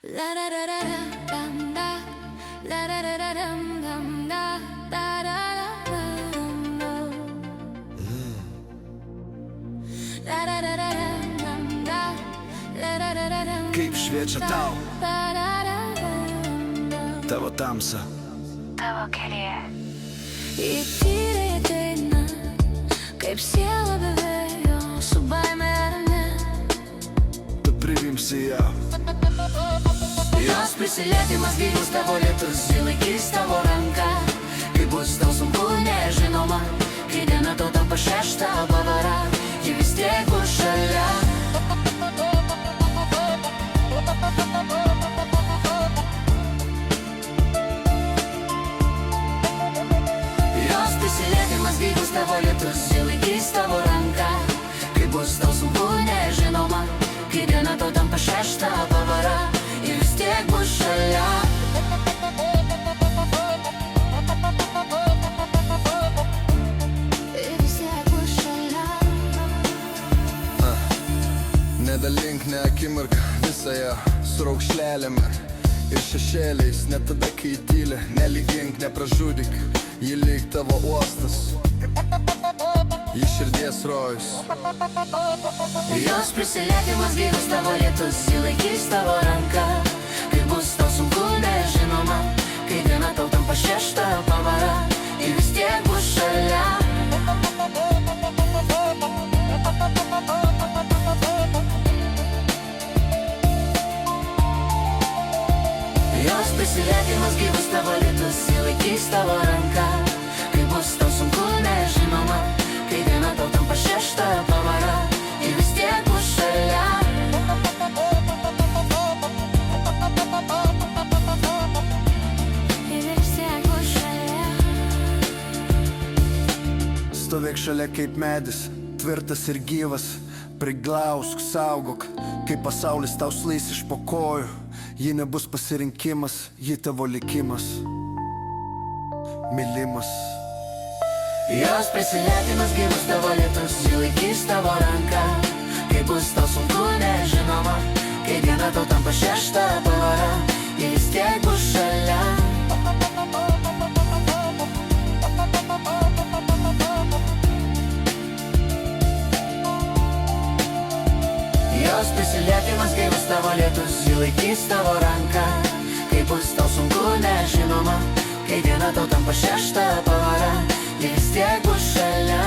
La da da da da dum da, la da da da dum dum da, da da da dum dum. La da da da dum da, la da da da dum. Kaip šviečia tau Da da da dum dum. tavo tamsa. Tavo kelyje. Įtyrė ateina, kaip siela be vėjo, su baime ar ne. Tu priimsi ją. Jos prisilietimas gilus tavo lietus, ji laikys tavo ranką. Kai bus tau sunku nežinoma, kai diena tau tampa šešta pavara, ji vis tiek bus šalia. Jos prisilietimas gilus tavo lietus, ji laikys tavo ranką. Kai bus tau sunku nežinoma, kai diena tau tampa šešta pavara, ji vis tiek bus šalia. Ji vis tiek bus šalia. Nedalink ne akimirką visą ją su raukšlelėm ir šešėliais. Net tada, kai tyli, nelygink, nepražudyk. Ji lyg tavo uostas, ji širdies rojus. Jos prisilietimas gilus tavo lietus, ji laikys tavo ranką. Kai bus tau sunku nežinoma, kai diena tau tampa šešta pavara, ji vis tiek bus šalia. Jos prisilietimas gilus tavo lietus, ji laikys tavo ranką. Kai bus tau sunku nežinoma, kai diena tau tampa šešta pavara, ji vis tiek bus šalia. Ji vis tiek bus šalia. Stovėk šalia kaip medis, tvirtas ir gyvas. Priglausk, saugok, kai pasaulis tau slys iš po kojų. Ji nebus pasirinkimas, ji tavo likimas. Mylimas. Jos prisilietimas gilus tavo lietus, ji laikys tavo ranką. Kai bus tau sunku nežinoma, kai diena tau tampa šešta pavara, ji vis tiek bus šalia. Jos prisilietimas gilus tavo lietus, ji laikys tavo ranką. Kai bus tau sunku nežinoma, kai diena tau tampa šešta pavara, ji vis tiek bus šalia.